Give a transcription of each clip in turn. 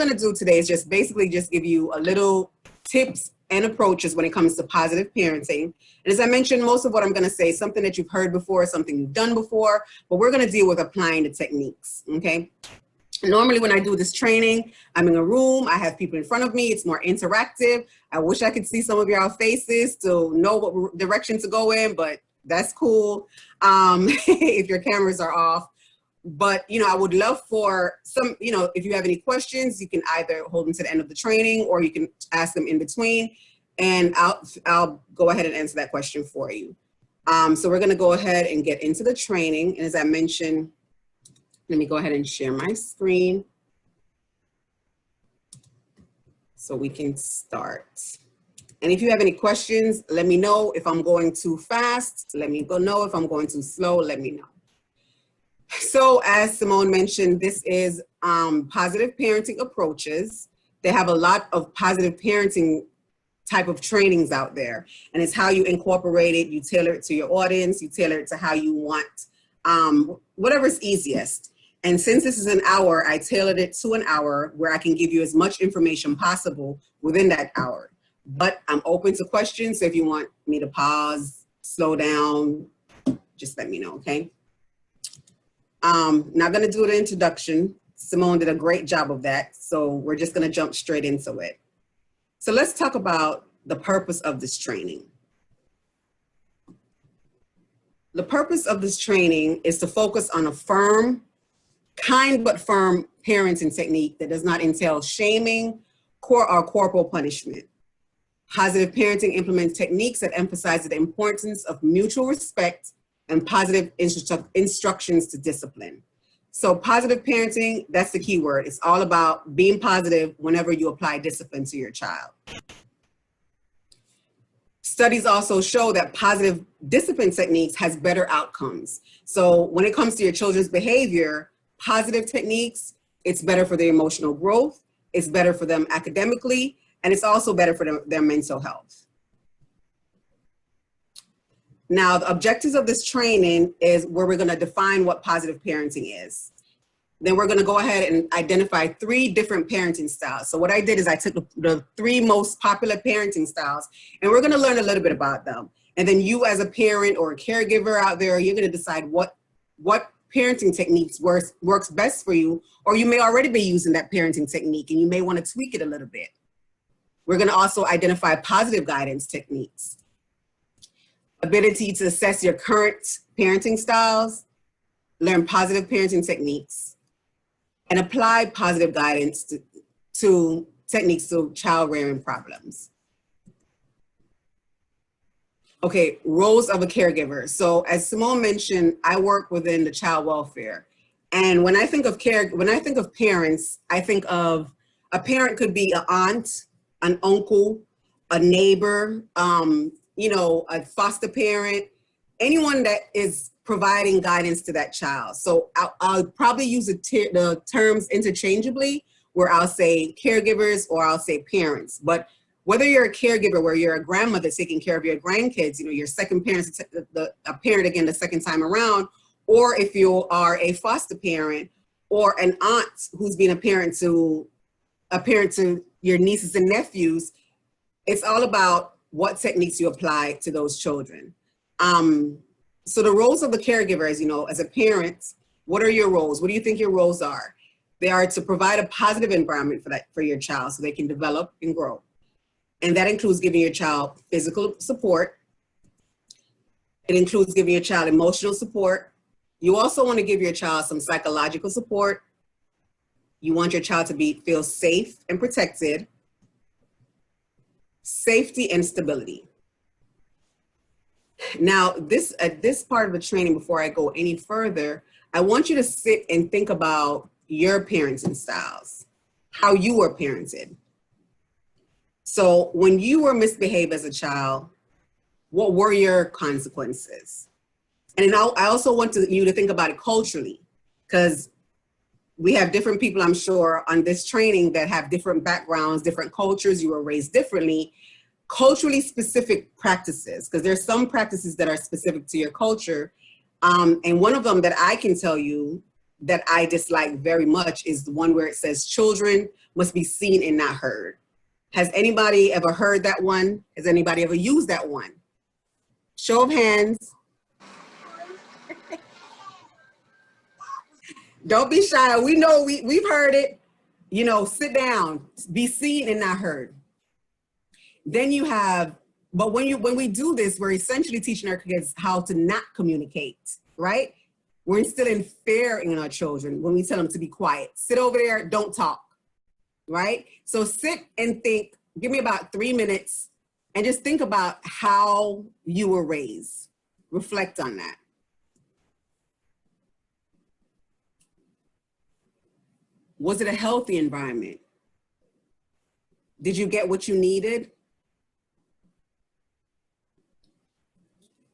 I'm going to do today is just basically just give you a little tips and approaches when it comes to positive parenting. And as I mentioned, most of what I'm going to say is something that you've heard before, something you've done before, but we're going to deal with applying the techniques, okay? Normally when I do this training, I'm in a room, I have people in front of me, it's more interactive. I wish I could see some of y'all faces to know what direction to go in, but that's cool if your cameras are off. But, you know, I would love for some, you know, if you have any questions, you can either hold them to the end of the training or you can ask them in between, and I'll go ahead and answer that question for you. So we're going to go ahead and get into the training. And as I mentioned, let me go ahead and share my screen so we can start. And if you have any questions, let me know. If I'm going too fast, let me know. If I'm going too slow, let me know. So as Simone mentioned, this is positive parenting approaches. They have a lot of positive parenting type of trainings out there. And it's how you incorporate it. You tailor it to your audience. You tailor it to how you want, whatever's easiest. And since this is an hour, I tailored it to an hour where I can give you as much information possible within that hour. But I'm open to questions. So if you want me to pause, slow down, just let me know, okay? Not gonna do the introduction. Simone did a great job of that. So we're just gonna jump straight into it. So let's talk about the purpose of this training. The purpose of this training is to focus on a firm, kind but firm parenting technique that does not entail shaming or corporal punishment. Positive parenting implements techniques that emphasize the importance of mutual respect and positive instructions to discipline. So positive parenting, that's the key word. It's all about being positive whenever you apply discipline to your child. Studies also show that positive discipline techniques has better outcomes. So when it comes to your children's behavior, positive techniques, it's better for their emotional growth, it's better for them academically, and it's also better for their mental health. Now, the objectives of this training is where we're going to define what positive parenting is. Then we're going to go ahead and identify 3 different parenting styles. So what I did is I took the 3 most popular parenting styles, and we're going to learn a little bit about them. And then you as a parent or a caregiver out there, you're going to decide what parenting techniques works best for you, or you may already be using that parenting technique and you may want to tweak it a little bit. We're going to also identify positive guidance techniques, ability to assess your current parenting styles, learn positive parenting techniques, and apply positive guidance to techniques to child rearing problems. Okay, roles of a caregiver. So as Simone mentioned, I work within the child welfare. And when I think of parents, I think of a parent could be an aunt, an uncle, a neighbor, you know, a foster parent, anyone that is providing guidance to that child. So I'll probably use the terms interchangeably, where I'll say caregivers or I'll say parents. But whether you're a caregiver, where you're a grandmother taking care of your grandkids, you know, your second parent, a parent again the second time around, or if you are a foster parent or an aunt who's been a parent to your nieces and nephews, it's all about what techniques you apply to those children. So the roles of the caregiver, as you know, as a parent, what are your roles? What do you think your roles are? They are to provide a positive environment for your child so they can develop and grow. And that includes giving your child physical support. It includes giving your child emotional support. You also want to give your child some psychological support. You want your child to feel safe and protected. Safety and stability. Now, at this part of the training, before I go any further, I want you to sit and think about your parenting styles, how you were parented. So when you were misbehaved as a child, what were your consequences? And then I also want you to think about it culturally, because we have different people, I'm sure, on this training that have different backgrounds, different cultures. You were raised differently. Culturally specific practices, because there's some practices that are specific to your culture. And one of them that I can tell you that I dislike very much is the one where it says children must be seen and not heard. Has anybody ever heard that one? Has anybody ever used that one? Show of hands. Don't be shy. We know we've heard it. You know, sit down, be seen and not heard. Then you have, but when we do this, we're essentially teaching our kids how to not communicate, right? We're instilling fear in our children when we tell them to be quiet. Sit over there, don't talk, right? So sit and think, give me about 3 minutes and just think about how you were raised. Reflect on that. Was it a healthy environment? Did you get what you needed?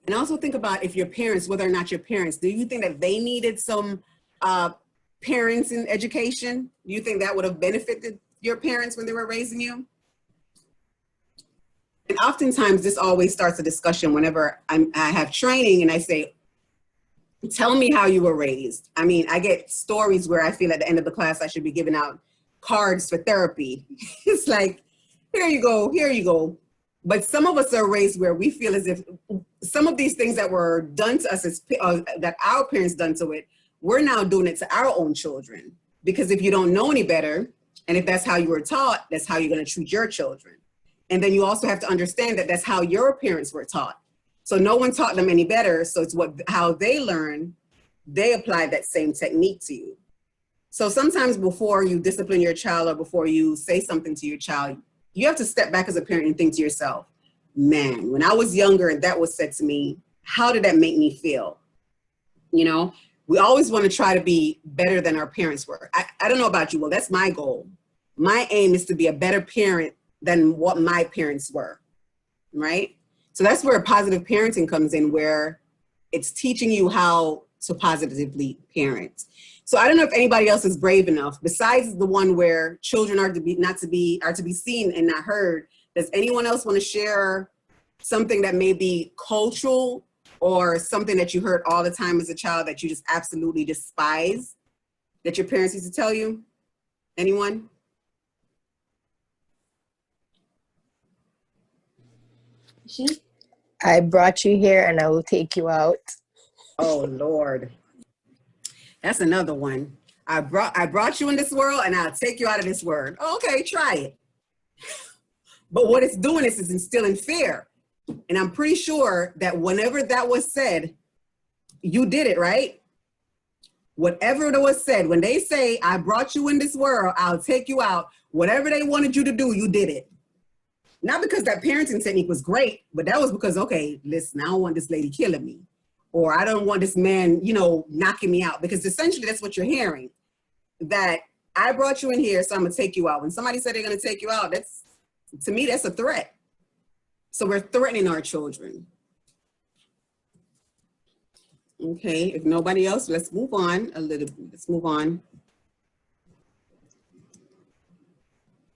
And also think about if your parents, whether or not your parents, do you think that they needed some parents in education? Do you think that would have benefited your parents when they were raising you? And oftentimes this always starts a discussion whenever I have training and I say, tell me how you were raised. I mean, I get stories where I feel at the end of the class I should be giving out cards for therapy. It's like, here you go, here you go. But some of us are raised where we feel as if some of these things that were done to us, that our parents done to it, we're now doing it to our own children. Because if you don't know any better, and if that's how you were taught, that's how you're going to treat your children. And then you also have to understand that that's how your parents were taught. So no one taught them any better. So it's how they learn, they apply that same technique to you. So sometimes before you discipline your child or before you say something to your child, you have to step back as a parent and think to yourself, man, when I was younger and that was said to me, how did that make me feel? You know, we always want to try to be better than our parents were. I don't know about you, well, that's my goal. My aim is to be a better parent than what my parents were, right? So that's where positive parenting comes in, where it's teaching you how to positively parent. So I don't know if anybody else is brave enough, besides the one where children are to be seen and not heard. Does anyone else want to share something that may be cultural or something that you heard all the time as a child that you just absolutely despise, that your parents used to tell you? Anyone? I brought you here and I will take you out. Oh, Lord. That's another one. I brought you in this world and I'll take you out of this world. Okay, try it. But what it's doing is it's instilling fear. And I'm pretty sure that whenever that was said, you did it, right? Whatever that was said, when they say, I brought you in this world, I'll take you out, whatever they wanted you to do, you did it. Not because that parenting technique was great, but that was because, okay, listen, I don't want this lady killing me. Or I don't want this man, you know, knocking me out. Because essentially that's what you're hearing. That I brought you in here, so I'm gonna take you out. When somebody said they're gonna take you out, that's, to me, that's a threat. So we're threatening our children. Okay, if nobody else, let's move on a little bit. Let's move on.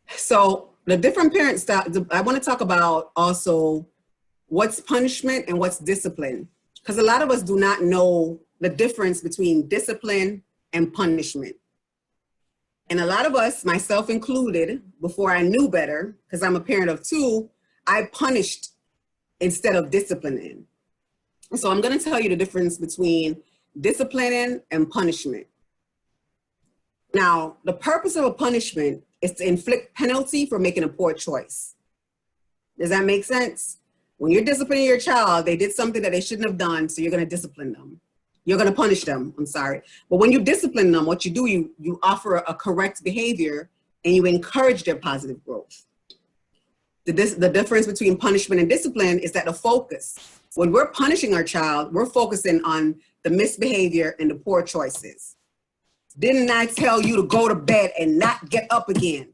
So the different parent styles, I want to talk about also what's punishment and what's discipline. Because a lot of us do not know the difference between discipline and punishment. And a lot of us, myself included, before I knew better, because I'm a parent of two, I punished instead of disciplining. So I'm going to tell you the difference between disciplining and punishment. Now, the purpose of a punishment is to inflict penalty for making a poor choice. Does that make sense? When you're disciplining your child, they did something that they shouldn't have done, so you're going to discipline them. You're going to punish them, I'm sorry. But when you discipline them, what you do, you offer a correct behavior and you encourage their positive growth. The difference between punishment and discipline is that the focus. When we're punishing our child, we're focusing on the misbehavior and the poor choices. Didn't I tell you to go to bed and not get up again?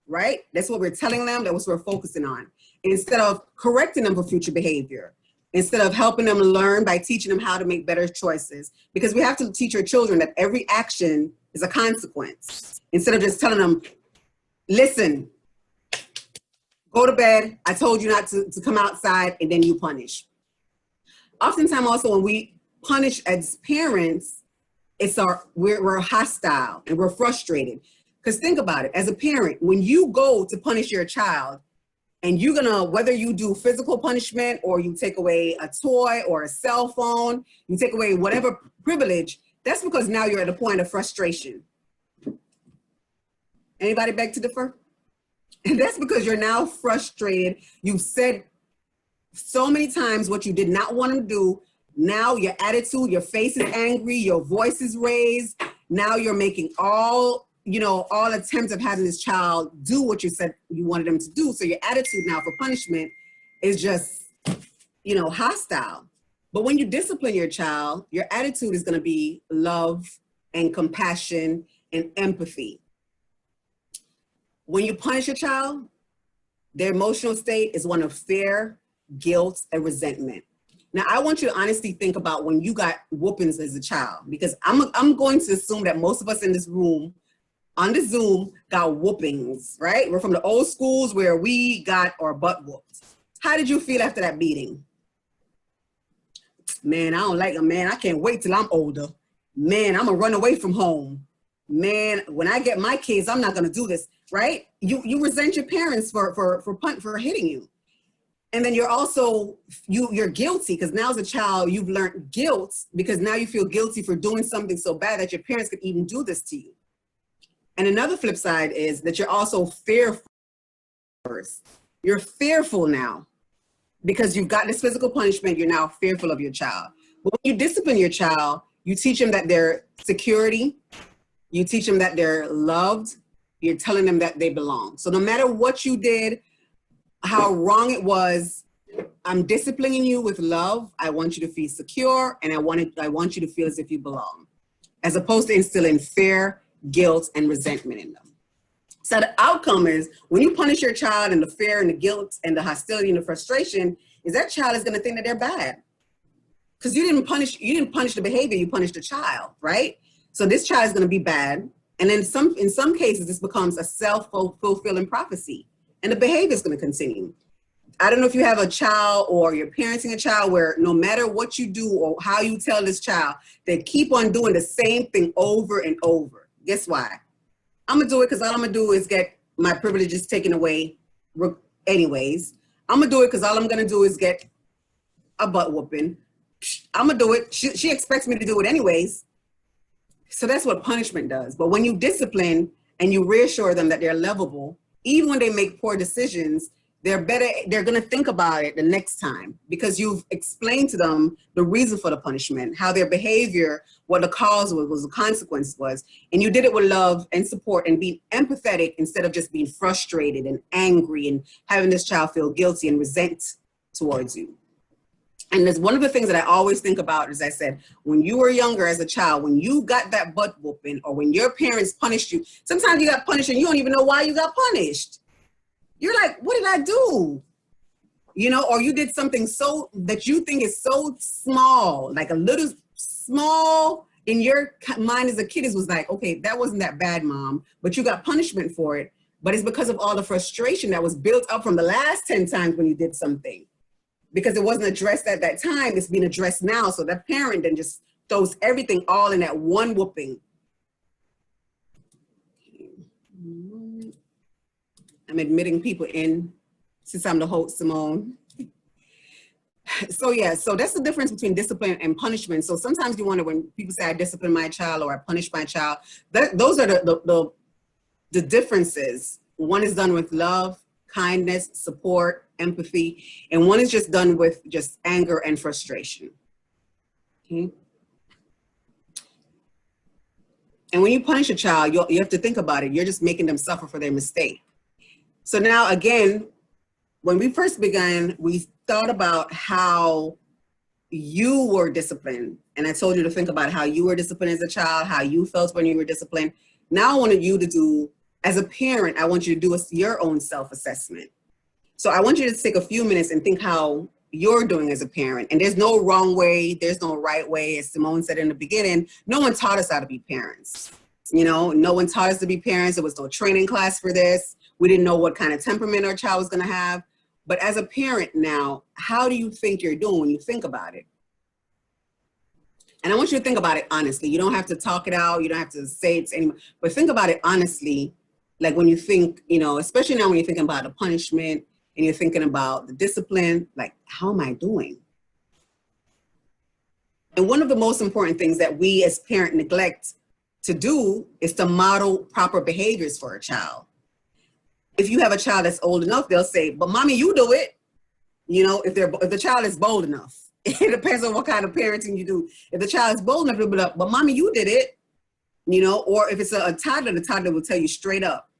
Right? That's what we're telling them. That's what we're focusing on. Instead of correcting them for future behavior, instead of helping them learn by teaching them how to make better choices. Because we have to teach our children that every action is a consequence. Instead of just telling them, listen, go to bed, I told you not to come outside, and then you punish. Oftentimes also when we punish as parents, we're hostile and we're frustrated. Because think about it, as a parent, when you go to punish your child, and you're gonna, whether you do physical punishment or you take away a toy or a cell phone, you take away whatever privilege, that's because now you're at a point of frustration. Anybody beg to differ? And that's because you're now frustrated. You've said so many times what you did not want them to do. Now your attitude, your face is angry, your voice is raised. Now you're making all attempts of having this child do what you said you wanted them to do. So your attitude now for punishment is just, hostile. But when you discipline your child, your attitude is going to be love and compassion and empathy. When you punish a child, their emotional state is one of fear, guilt, and resentment. Now, I want you to honestly think about when you got whoopings as a child, because I'm going to assume that most of us in this room on the Zoom got whoopings, right? We're from the old schools where we got our butt whooped. How did you feel after that beating? Man, I don't like them, man. I can't wait till I'm older. Man, I'm gonna run away from home. Man, when I get my kids, I'm not gonna do this, right? You resent your parents for hitting you. And then you're also, you're guilty, because now as a child, you've learned guilt, because now you feel guilty for doing something so bad that your parents could even do this to you. And another flip side is that you're also fearful. You're fearful now because you've got this physical punishment. You're now fearful of your child. But when you discipline your child, you teach them that they're security. You teach them that they're loved. You're telling them that they belong. So no matter what you did, how wrong it was, I'm disciplining you with love. I want you to feel secure, and I want you to feel as if you belong, as opposed to instilling fear, guilt, and resentment in them. So the outcome is, when you punish your child, and the fear and the guilt and the hostility and the frustration, is that child is going to think that they're bad, because you didn't punish the behavior, you punished the child, right? So this child is going to be bad, and then in some cases this becomes a self-fulfilling prophecy, and the behavior is going to continue. I don't know if you have a child or you're parenting a child where no matter what you do or how you tell this child, they keep on doing the same thing over and over. Guess why? I'm gonna do it because all I'm gonna do is get my privileges taken away anyways. I'm gonna do it because all I'm gonna do is get a butt whooping. I'm gonna do it. She expects me to do it anyways. So that's what punishment does. But when you discipline and you reassure them that they're lovable, even when they make poor decisions, they're going to think about it the next time, because you've explained to them the reason for the punishment, how their behavior, what the cause was, what the consequence was. And you did it with love and support and being empathetic instead of just being frustrated and angry and having this child feel guilty and resent towards you. And there's one of the things that I always think about, as I said, when you were younger as a child, when you got that butt whooping, or when your parents punished you, sometimes you got punished and you don't even know why you got punished. You're like, what did I do? Or you did something so that you think is so small, like a little small in your mind as a kid, was like, okay, that wasn't that bad, Mom, but you got punishment for it. But it's because of all the frustration that was built up from the last 10 times when you did something. Because it wasn't addressed at that time, it's being addressed now. So the parent then just throws everything all in that one whooping. I'm admitting people in since I'm the host, Simone. So yeah, so that's the difference between discipline and punishment. So sometimes you wonder, when people say I discipline my child or I punish my child, those are the differences. One is done with love, kindness, support, empathy, and one is just done with just anger and frustration. Okay. And when you punish a child, you have to think about it. You're just making them suffer for their mistake. So now again, when we first began, we thought about how you were disciplined. And I told you to think about how you were disciplined as a child, how you felt when you were disciplined. Now I wanted you to do, as a parent, I want you to do your own self-assessment. So I want you to take a few minutes and think how you're doing as a parent. And there's no wrong way, there's no right way. As Simone said in the beginning, no one taught us how to be parents. No one taught us to be parents. There was no training class for this. We didn't know what kind of temperament our child was going to have. But as a parent now, how do you think you're doing when you think about it? And I want you to think about it honestly. You don't have to talk it out. You don't have to say it to anyone, but think about it honestly. Like when you think, you know, especially now when you're thinking about the punishment and you're thinking about the discipline, like, how am I doing? And one of the most important things that we as parents neglect to do is to model proper behaviors for a child. If you have a child that's old enough, they'll say, but mommy, you do it. You know, if the child is bold enough. It depends on what kind of parenting you do. If the child is bold enough, they'll be like, but mommy, you did it. You know, or if it's a toddler, the toddler will tell you straight up,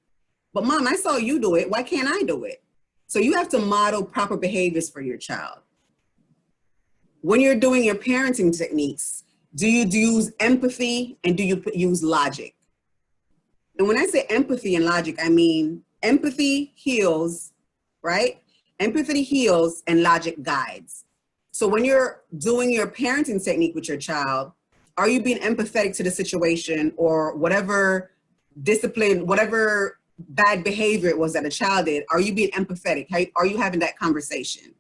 but mom, I saw you do it. Why can't I do it? So you have to model proper behaviors for your child. When you're doing your parenting techniques, do you use empathy and do you use logic? And when I say empathy and logic, I mean empathy heals, right? Empathy heals and logic guides. So when you're doing your parenting technique with your child, are you being empathetic to the situation or whatever discipline, whatever bad behavior it was that a child did? Are you being empathetic? Are you having that conversation?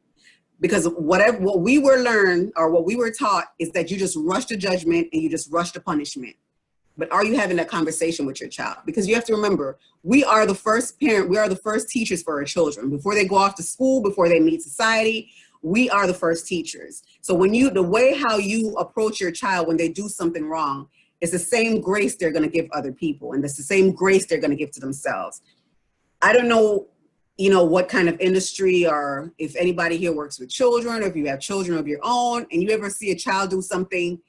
Because what we were learned or what we were taught is that you just rush to judgment and you just rush to punishment. But are you having that conversation with your child? Because you have to remember, we are the first parent, we are the first teachers for our children. Before they go off to school, before they meet society, we are the first teachers. So the way how you approach your child when they do something wrong is the same grace they're gonna give other people, and it's the same grace they're gonna give to themselves. I don't know, you know, what kind of industry or if anybody here works with children, or if you have children of your own and you ever see a child do something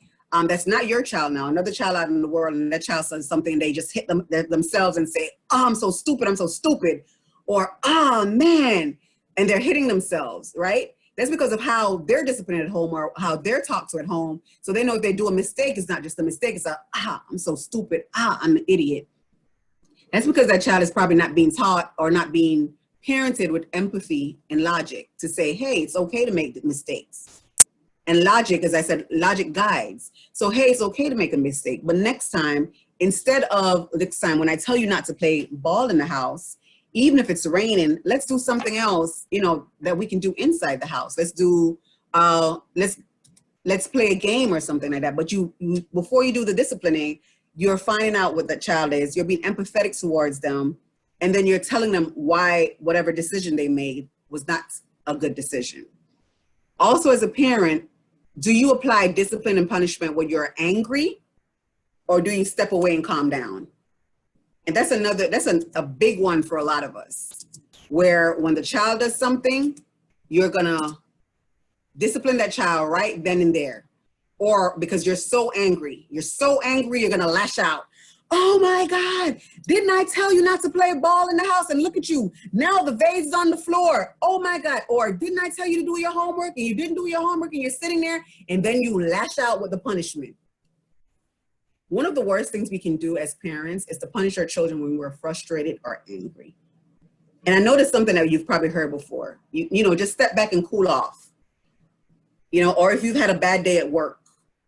that's not your child now, another child out in the world, and that child says something, they just hit themselves and say, oh, I'm so stupid, or, oh man, and they're hitting themselves, right? That's because of how they're disciplined at home or how they're talked to at home. So they know if they do a mistake, it's not just a mistake, it's I'm so stupid, I'm an idiot. That's because that child is probably not being taught or not being parented with empathy and logic to say, hey, it's okay to make mistakes. And logic, as I said, logic guides. So, hey, it's okay to make a mistake, but next time when I tell you not to play ball in the house, even if it's raining, let's do something else, you know, that we can do inside the house. Let's do, let's play a game or something like that. But before you do the disciplining, you're finding out what the child is, you're being empathetic towards them, and then you're telling them why whatever decision they made was not a good decision. Also, as a parent, do you apply discipline and punishment when you're angry, or do you step away and calm down? And that's a big one for a lot of us, where when the child does something, you're gonna discipline that child right then and there. Or because you're so angry, you're gonna lash out. Oh my God, didn't I tell you not to play ball in the house? And look at you, now the vase is on the floor. Oh my God. Or didn't I tell you to do your homework and you didn't do your homework and you're sitting there, and then you lash out with the punishment. One of the worst things we can do as parents is to punish our children when we're frustrated or angry. And I know that's something that you've probably heard before. You know, just step back and cool off. You know, or if you've had a bad day at work,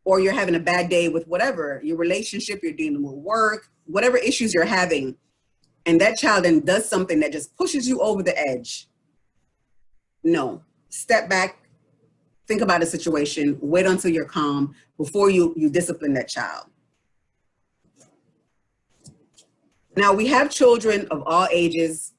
or you're having a bad day with whatever, your relationship, you're dealing with work, whatever issues you're having, and that child then does something that just pushes you over the edge. No, step back, think about the situation, wait until you're calm before you discipline that child. Now, we have children of all ages,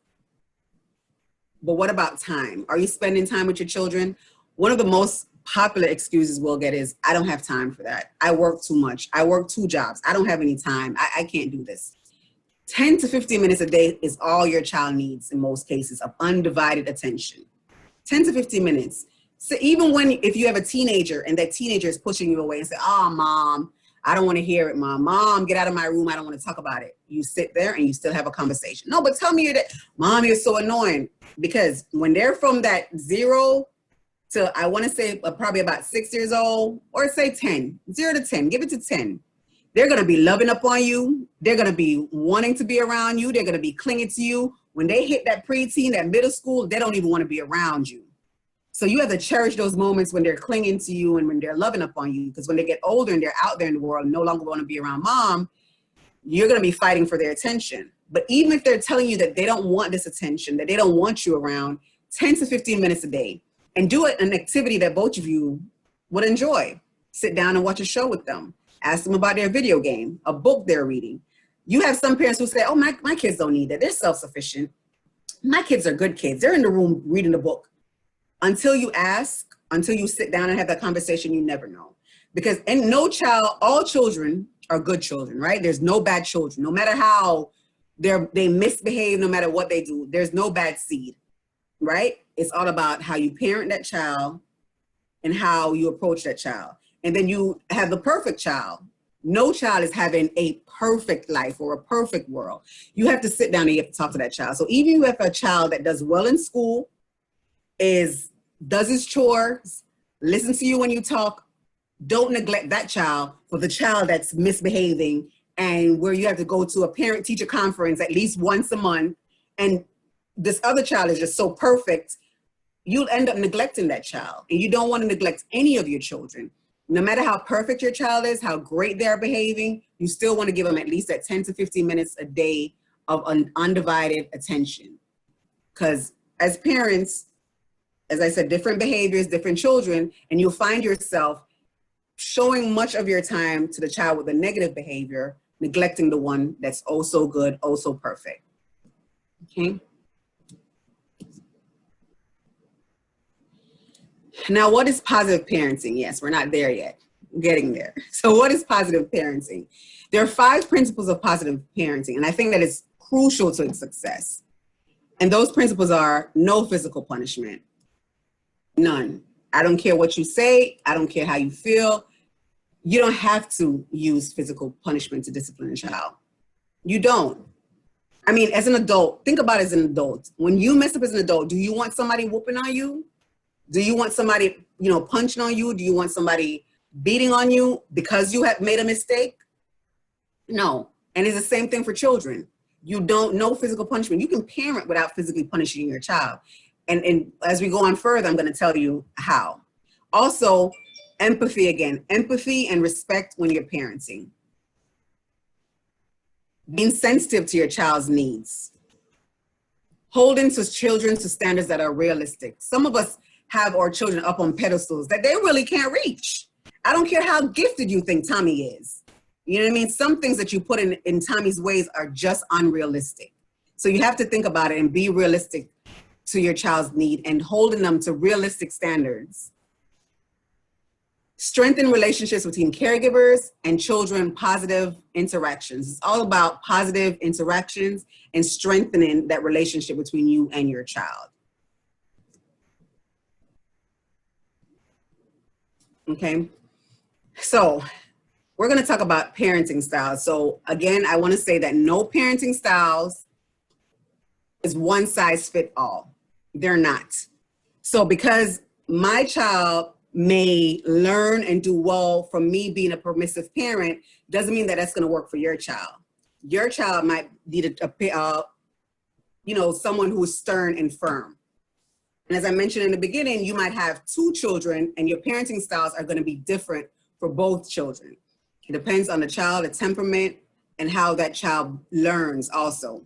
but what about time? Are you spending time with your children? One of the most popular excuses we'll get is, I don't have time for that. I work too much. I work 2 jobs. I don't have any time. I can't do this. 10 to 15 minutes a day is all your child needs in most cases of undivided attention. 10 to 15 minutes. So even if you have a teenager and that teenager is pushing you away and say, oh, mom, I don't want to hear it, mom. Mom, get out of my room. I don't want to talk about it. You sit there and you still have a conversation. No, but tell me mom, you're so annoying. Because when they're from that 0 to, I want to say probably about 6 years old, or say 10, 0 to 10, give it to 10. They're going to be loving up on you. They're going to be wanting to be around you. They're going to be clinging to you. When they hit that preteen, that middle school, they don't even want to be around you. So you have to cherish those moments when they're clinging to you and when they're loving up on you. Because when they get older and they're out there in the world and no longer want to be around mom, you're going to be fighting for their attention. But even if they're telling you that they don't want this attention, that they don't want you around, 10 to 15 minutes a day, and do an activity that both of you would enjoy. Sit down and watch a show with them. Ask them about their video game, a book they're reading. You have some parents who say, oh, my kids don't need that. They're self-sufficient. My kids are good kids. They're in the room reading the book. Until you ask, until you sit down and have that conversation, you never know. Because all children are good children, right? There's no bad children. No matter how they misbehave, no matter what they do, there's no bad seed, right? It's all about how you parent that child and how you approach that child. And then you have the perfect child. No child is having a perfect life or a perfect world. You have to sit down and you have to talk to that child. So even if you have a child that does well in school, does his chores, listens to you when you talk, don't neglect that child for the child that's misbehaving and where you have to go to a parent-teacher conference at least once a month, and this other child is just so perfect, you'll end up neglecting that child. And you don't want to neglect any of your children. No matter how perfect your child is, how great they're behaving, you still want to give them at least that 10 to 15 minutes a day of undivided attention. Because as parents, as I said, different behaviors, different children, and you'll find yourself showing much of your time to the child with a negative behavior, neglecting the one that's oh so good, oh so perfect. Okay. Now, what is positive parenting? Yes, we're not there yet. We're getting there. So what is positive parenting? There are 5 principles of positive parenting, and I think that it's crucial to its success. And those principles are no physical punishment. None. I don't care what you say. I don't care how you feel. You don't have to use physical punishment to discipline a child. You don't. I mean, as an adult, think about it as an adult. When you mess up as an adult, do you want somebody whooping on you? Do you want somebody, punching on you? Do you want somebody beating on you because you have made a mistake? No. And it's the same thing for children. You don't know physical punishment. You can parent without physically punishing your child. And as we go on further, I'm going to tell you how. Also, empathy again. Empathy and respect when you're parenting. Being sensitive to your child's needs. Holding to children to standards that are realistic. Some of us have our children up on pedestals that they really can't reach. I don't care how gifted you think Tommy is. You know what I mean? Some things that you put in Tommy's ways are just unrealistic. So you have to think about it and be realistic to your child's need and holding them to realistic standards. Strengthen relationships between caregivers and children, positive interactions. It's all about positive interactions and strengthening that relationship between you and your child. Okay, so we're going to talk about parenting styles. So again, I want to say that no parenting styles is one size fit all. They're not. So because my child may learn and do well from me being a permissive parent, doesn't mean that that's going to work for your child. Your child might need someone who is stern and firm. And as I mentioned in the beginning, you might have 2 children and your parenting styles are going to be different for both children. It depends on the child, the temperament, and how that child learns also.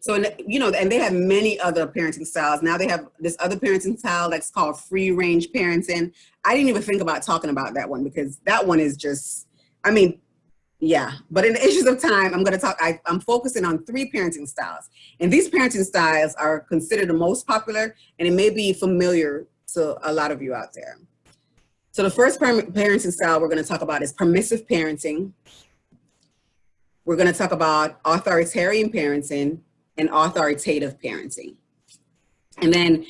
So, and they have many other parenting styles. Now they have this other parenting style that's called free range parenting. I didn't even think about talking about that one because that one is just, yeah. But in the issues of time, I'm focusing on 3 parenting styles. And these parenting styles are considered the most popular, and it may be familiar to a lot of you out there. So the first parenting style we're going to talk about is permissive parenting. We're going to talk about authoritarian parenting and authoritative parenting. And then,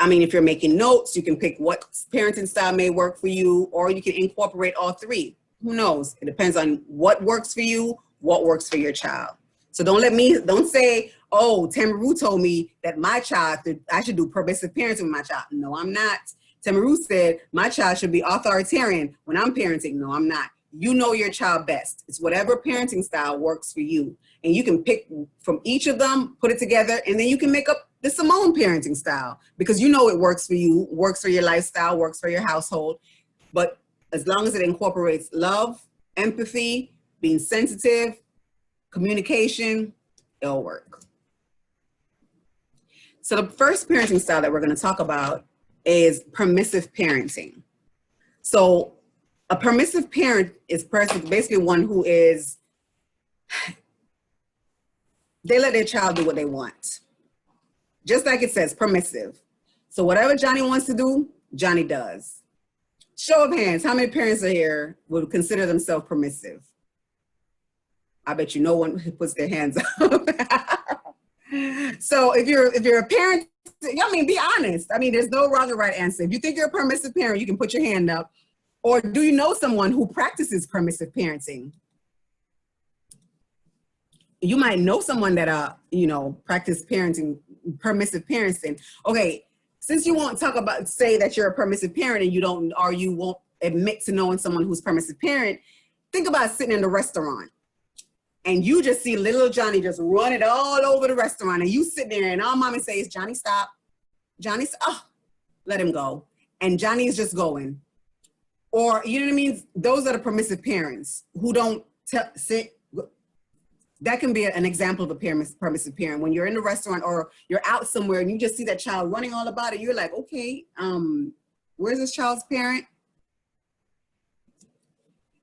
if you're making notes, you can pick what parenting style may work for you, or you can incorporate all 3. Who knows? It depends on what works for you, what works for your child. So don't say, oh, Tamaru told me that I should do permissive parenting with my child. No, I'm not. Tamaru said my child should be authoritarian when I'm parenting. No, I'm not. You know your child best. It's whatever parenting style works for you. And you can pick from each of them, put it together, and then you can make up the Simone parenting style because you know it works for you, works for your lifestyle, works for your household. But as long as it incorporates love, empathy, being sensitive, communication, it'll work. So the first parenting style that we're going to talk about is permissive parenting. So A permissive parent is basically one who is, they let their child do what they want. Just like it says, permissive. So whatever Johnny wants to do, Johnny does. Show of hands, how many parents are here would consider themselves permissive? I bet you no one puts their hands up. So if you're a parent, I mean, be honest. I mean, there's no wrong or right answer. If you think you're a permissive parent, you can put your hand up. Or do you know someone who practices permissive parenting? You might know someone that, practice parenting, permissive parenting. Okay, since you won't say that you're a permissive parent and you won't admit to knowing someone who's permissive parent, think about sitting in the restaurant and you just see little Johnny just running all over the restaurant and you sit there and all mommy says, Johnny, stop. Johnny, let him go. And Johnny is just going. Or, you know what I mean? Those are the permissive parents who don't sit. That can be an example of a permissive parent. When you're in the restaurant or you're out somewhere and you just see that child running all about it, you're like, okay, where's this child's parent?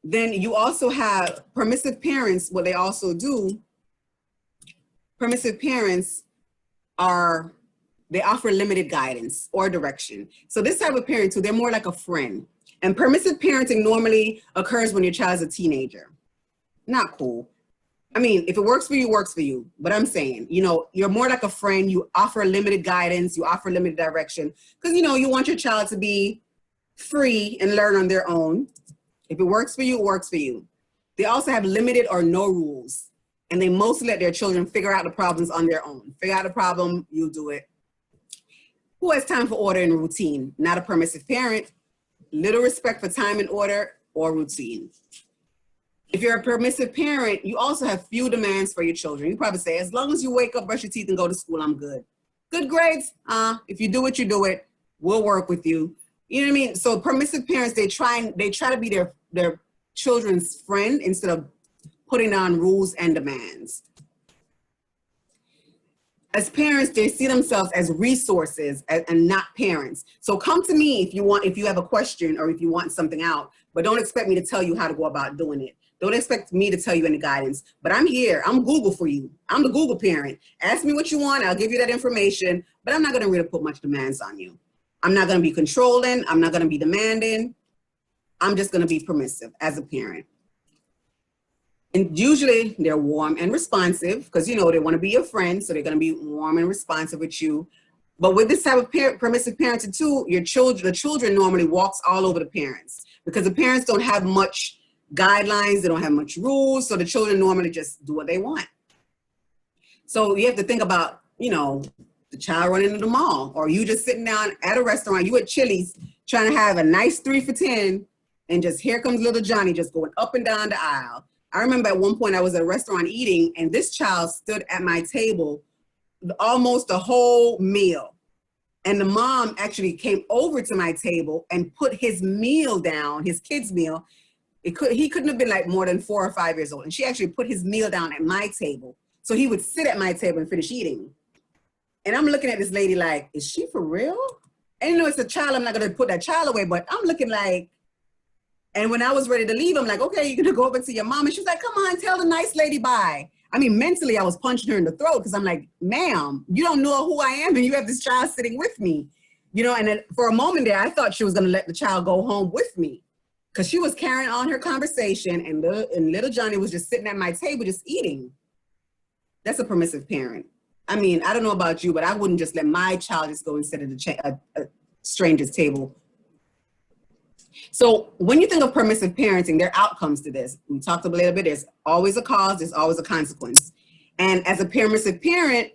Then you also have permissive parents. What they also do, permissive parents they offer limited guidance or direction. So this type of parent too, they're more like a friend. And permissive parenting normally occurs when your child is a teenager. Not cool. I mean, if it works for you, it works for you. But I'm saying, you're more like a friend. You offer limited guidance. You offer limited direction. Because, you want your child to be free and learn on their own. If it works for you, it works for you. They also have limited or no rules. And they mostly let their children figure out the problems on their own. Figure out the problem, you'll do it. Who has time for order and routine? Not a permissive parent. Little respect for time and order or routine. If you're a permissive parent, you also have few demands for your children. You probably say, as long as you wake up, brush your teeth, and go to school, I'm good. Good grades? If you do it, you do it. We'll work with you. You know what I mean? So permissive parents, they try to be their children's friend instead of putting on rules and demands. As parents, they see themselves as resources and not parents. So come to me if you have a question or if you want something out, but don't expect me to tell you how to go about doing it. Don't expect me to tell you any guidance, but I'm here. I'm Google for you. I'm the Google parent. Ask me what you want. I'll give you that information, but I'm not going to really put much demands on you. I'm not going to be controlling. I'm not going to be demanding. I'm just going to be permissive as a parent. And usually they're warm and responsive because, they want to be your friend. So they're going to be warm and responsive with you. But with this type of permissive parenting too, the children normally walks all over the parents because the parents don't have much guidelines. They don't have much rules. So the children normally just do what they want. So you have to think about, the child running to the mall or you just sitting down at a restaurant, you at Chili's trying to have a nice 3 for $10 and just here comes little Johnny just going up and down the aisle. I remember at one point I was at a restaurant eating and this child stood at my table almost a whole meal. And the mom actually came over to my table and put his meal down, his kid's meal. He couldn't have been like more than 4 or 5 years old. And she actually put his meal down at my table. So he would sit at my table and finish eating. And I'm looking at this lady like, is she for real? And it's a child, I'm not gonna put that child away, but I'm looking like, and when I was ready to leave, I'm like, okay, you're gonna go over to your mom. And she's like, come on, tell the nice lady bye. I mean, mentally, I was punching her in the throat because I'm like, ma'am, you don't know who I am and you have this child sitting with me. And then for a moment there, I thought she was gonna let the child go home with me because she was carrying on her conversation and little Johnny was just sitting at my table just eating. That's a permissive parent. I mean, I don't know about you, but I wouldn't just let my child just go and sit at a stranger's table. So when you think of permissive parenting, there are outcomes to this. We talked a little bit, there's always a cause, there's always a consequence. And as a permissive parent,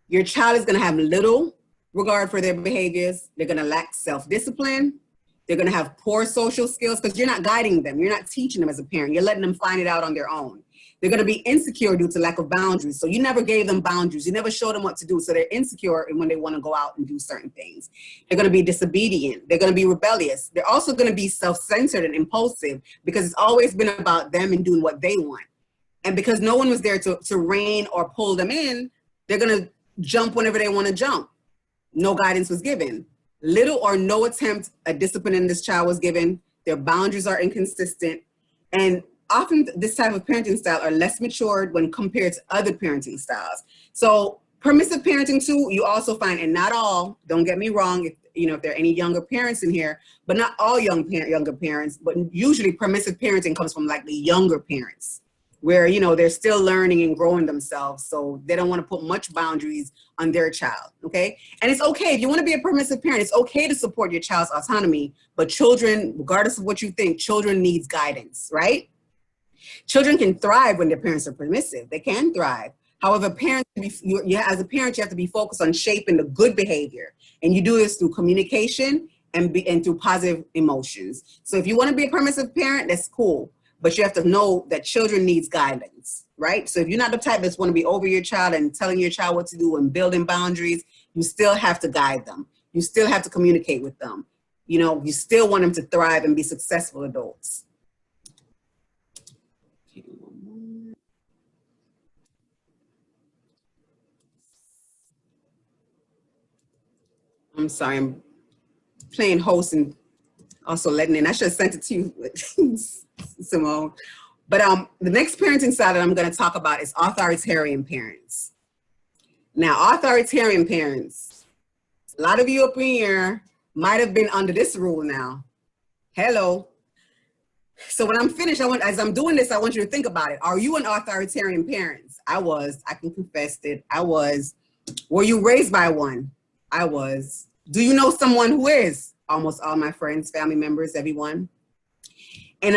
your child is gonna have little regard for their behaviors. They're gonna lack self-discipline. They're gonna have poor social skills because you're not guiding them. You're not teaching them as a parent. You're letting them find it out on their own. They're gonna be insecure due to lack of boundaries. So you never gave them boundaries. You never showed them what to do. So they're insecure when they wanna go out and do certain things. They're gonna be disobedient. They're gonna be rebellious. They're also gonna be self-centered and impulsive because it's always been about them and doing what they want. And because no one was there to rein or pull them in, they're gonna jump whenever they wanna jump. No guidance was given. Little or no attempt at disciplining this child was given. their boundaries are inconsistent, and often this type of parenting style are less matured when compared to other parenting styles. So permissive parenting too, you also find, and not all, don't get me wrong, if there are any younger parents in here, but not all younger parents, but usually permissive parenting comes from like the younger parents, where they're still learning and growing themselves, so they don't want to put much boundaries on their child. Okay, and it's okay if you want to be a permissive parent. It's okay to support your child's autonomy, but children, regardless of what you think, children needs guidance, right? Children can thrive when their parents are permissive. They can thrive. However, parents, as a parent, you have to be focused on shaping the good behavior, and you do this through communication and through positive emotions. So if you want to be a permissive parent, that's cool, but you have to know that children needs guidance, right? So if you're not the type that's want to be over your child and telling your child what to do and building boundaries, you still have to guide them. You still have to communicate with them. You still want them to thrive and be successful adults. I'm sorry, I'm playing host and also letting in. I should have sent it to you, Simone. But the next parenting style that I'm going to talk about is authoritarian parents. Now, authoritarian parents, a lot of you up in here might have been under this rule now. Hello. So when I'm finished, as I'm doing this, I want you to think about it. Are you an authoritarian parent? I was. I can confess it. I was. Were you raised by one? I was. Do you know someone who is? Almost all my friends, family members, everyone. And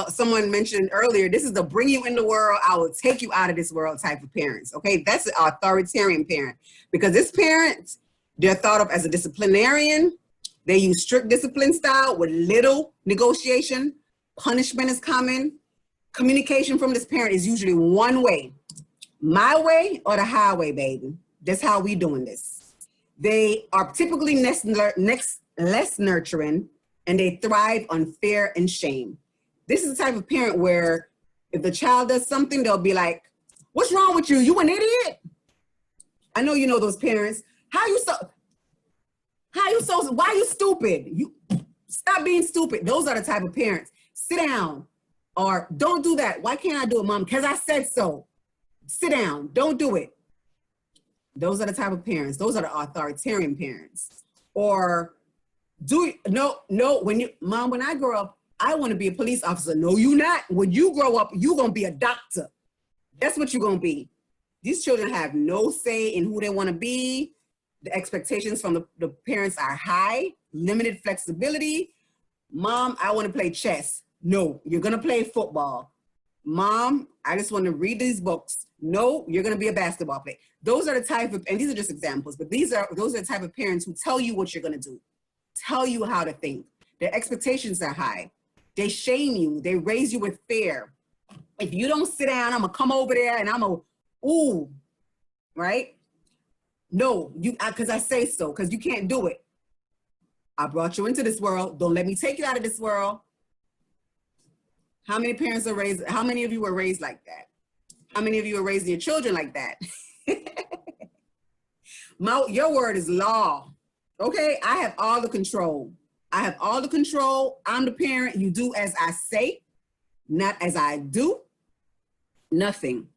someone mentioned earlier, this is the bring you in the world, I will take you out of this world type of parents. Okay, that's an authoritarian parent, because this parent, they're thought of as a disciplinarian. They use strict discipline style with little negotiation. Punishment is common. Communication from this parent is usually one way. My way or the highway, baby. That's how we doing this. They are typically less nurturing, and they thrive on fear and shame. This is the type of parent where if the child does something, they'll be like, what's wrong with you? You an idiot? I know you know those parents. Why are you stupid? You stop being stupid. Those are the type of parents. Sit down, or don't do that. Why can't I do it, mom? Because I said so. Sit down, don't do it. Those are the type of parents. Those are the authoritarian parents. Or mom, when I grow up, I want to be a police officer. No, you not. When you grow up, you're going to be a doctor. That's what you're going to be. These children have no say in who they want to be. The expectations from the parents are high, limited flexibility. Mom, I want to play chess. No, you're going to play football. Mom, I just want to read these books. No, you're going to be a basketball player. Those are the type of, and these are just examples, but those are the type of parents who tell you what you're going to do, tell you how to think. Their expectations are high. They shame you. They raise you with fear. If you don't sit down, I'm going to come over there and I'm going to, ooh, right? No, because I say so, because you can't do it. I brought you into this world. Don't let me take you out of this world. How many parents are raised? How many of you were raised like that? How many of you are raising your children like that? Your word is law. Okay, I have all the control. I have all the control. I'm the parent. You do as I say, not as I do. Nothing.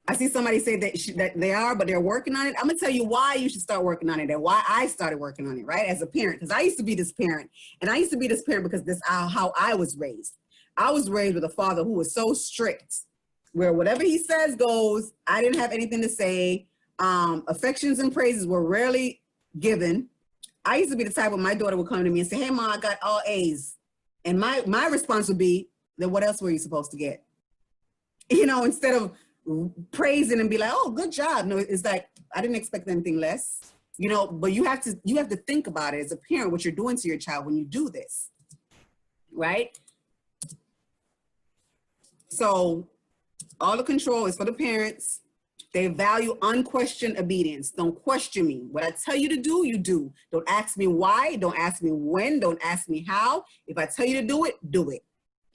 I see somebody say that they are, but they're working on it. I'm gonna tell you why you should start working on it and why I started working on it, right? As a parent, because I used to be this parent, and I used to be this parent because this is how I was raised. I was raised with a father who was so strict, where whatever he says goes. I didn't have anything to say. Affections and praises were rarely given. I used to be the type where my daughter would come to me and say, hey, Mom, I got all A's. And my response would be, then what else were you supposed to get? Instead of praising and be like, oh, good job. No, it's like, I didn't expect anything less, but you have to think about it as a parent, what you're doing to your child when you do this, right? So all the control is for the parents. They value unquestioned obedience. Don't question me. What I tell you to do, you do. Don't ask me why. Don't ask me when. Don't ask me how. If I tell you to do it, do it.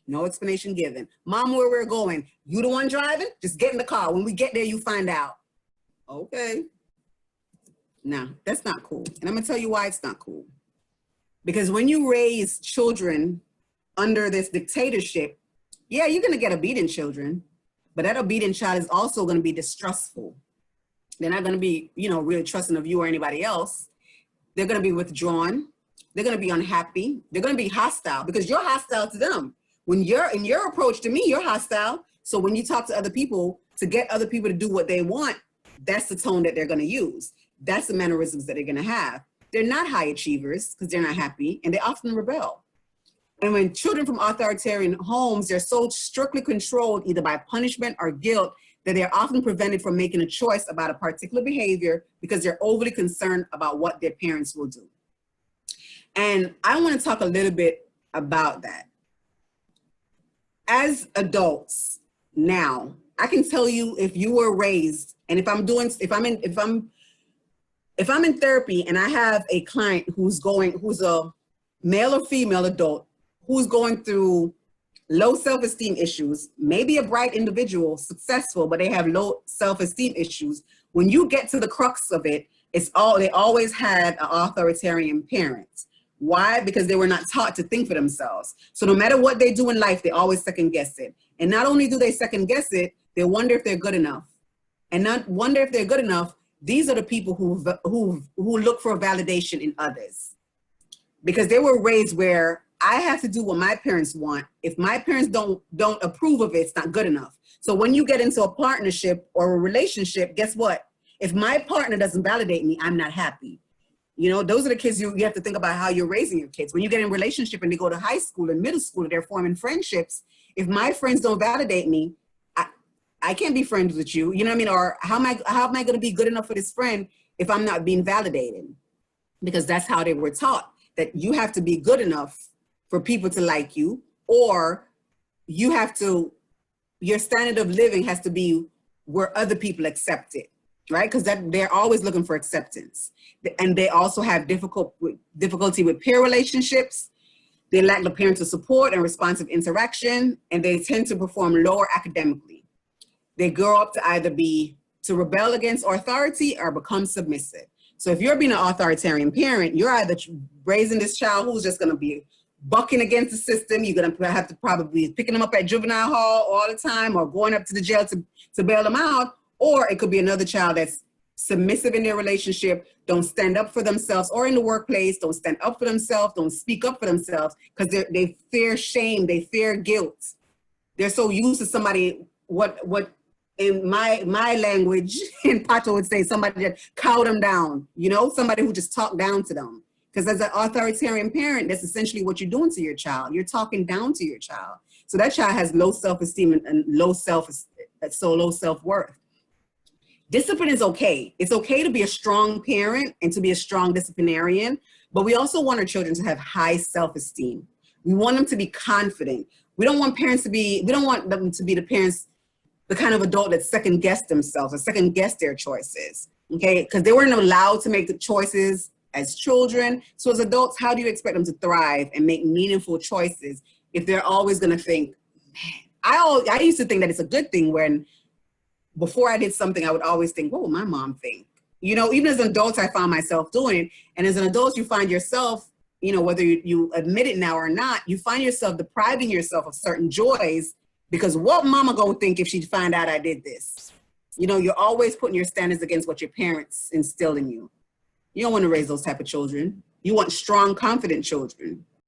No explanation given. Mom, where we're going? You the one driving? Just get in the car. When we get there, you find out. Okay. No, that's not cool. And I'm gonna tell you why it's not cool. Because when you raise children under this dictatorship, yeah, you're gonna get obedient children, but that obedient child is also gonna be distrustful. They're not gonna be, really trusting of you or anybody else. They're gonna be withdrawn. They're gonna be unhappy. They're gonna be hostile because you're hostile to them. When you're in your approach to me, you're hostile. So when you talk to other people to get other people to do what they want, that's the tone that they're gonna use. That's the mannerisms that they're gonna have. They're not high achievers because they're not happy, and they often rebel. And when children from authoritarian homes, they're so strictly controlled either by punishment or guilt that they're often prevented from making a choice about a particular behavior because they're overly concerned about what their parents will do. And I want to talk a little bit about that. As adults now, I can tell you if you were raised, and if I'm in therapy and I have a client who's a male or female adult who's going through low self-esteem issues, maybe a bright individual, successful, but they have low self-esteem issues. When you get to the crux of it, they always had an authoritarian parent. Why? Because they were not taught to think for themselves. So no matter what they do in life, they always second guess it. And not only do they second guess it, they wonder if they're good enough. And not wonder if they're good enough, these are the people who look for validation in others. Because they were raised where I have to do what my parents want. If my parents don't approve of it, it's not good enough. So when you get into a partnership or a relationship, guess what? If my partner doesn't validate me, I'm not happy. Those are the kids you have to think about how you're raising your kids. When you get in a relationship and they go to high school and middle school, they're forming friendships. If my friends don't validate me, I can't be friends with you. You know what I mean? Or how am I going to be good enough for this friend if I'm not being validated? Because that's how they were taught, that you have to be good enough for people to like you, or your standard of living has to be where other people accept it, right? Because they're always looking for acceptance. And they also have difficulty with peer relationships. They lack the parental support and responsive interaction, and they tend to perform lower academically. They grow up to either to rebel against authority or become submissive. So if you're being an authoritarian parent, you're either raising this child who's just gonna be bucking against the system. You're gonna have to probably be picking them up at juvenile hall all the time or going up to the jail to bail them out. Or it could be another child that's submissive in their relationship, don't stand up for themselves, or in the workplace, don't stand up for themselves, don't speak up for themselves because they fear shame, they fear guilt. They're so used to somebody, what in my language, in Pato would say, somebody that cow them down, somebody who just talked down to them. Because as an authoritarian parent, that's essentially what you're doing to your child. You're talking down to your child. So that child has low self-esteem and low self-worth. Discipline is okay. It's okay to be a strong parent and to be a strong disciplinarian, but we also want our children to have high self-esteem. We want them to be confident. We don't want them to be the kind of adult that second guess themselves or second guess their choices, okay? Because they weren't allowed to make the choices as children. So as adults, how do you expect them to thrive and make meaningful choices if they're always gonna think, man, I used to think that it's a good thing when before I did something, I would always think, what would my mom think? Even as an adult, I found myself doing it. And as an adult, you find yourself, whether you admit it now or not, you find yourself depriving yourself of certain joys because what mama gonna think if she find out I did this? You're always putting your standards against what your parents instill in you. You don't want to raise those type of children. You want strong, confident children.